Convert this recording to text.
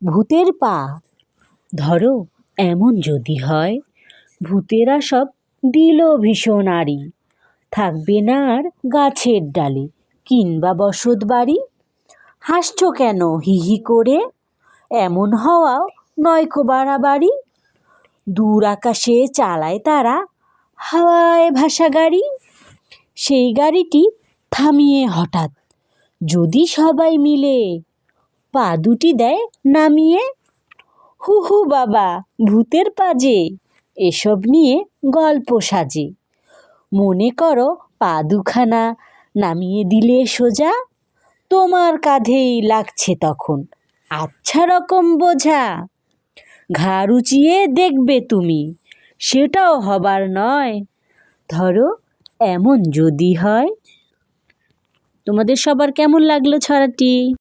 ভূতের পা। ধরো এমন যদি হয়, ভূতেরা সব দিল ভীষণ আড়ি, থাকবে না আর গাছের ডালে কিংবা বসত বাড়ি। হাসছ কেন হি হি করে, এমন হওয়াও নয়কো বাড়াবাড়ি। দূর আকাশে চালায় তারা হাওয়ায় ভাসা গাড়ি। সেই গাড়িটি থামিয়ে হঠাৎ যদি সবাই মিলে পা দুটি দেয় নামিয়ে। হু হু বাবা ভূতের পা যে, এসব নিয়ে গল্প সাজে। মনে করো পা দুখানা নামিয়ে দিলে সোজা, তোমার কাঁধেই লাগছে তখন আচ্ছা রকম বোঝা। ঘাড় উঁচিয়ে দেখবে তুমি, সেটাও হবার নয়। ধরো এমন যদি হয়। তোমাদের সবার কেমন লাগলো ছড়াটি?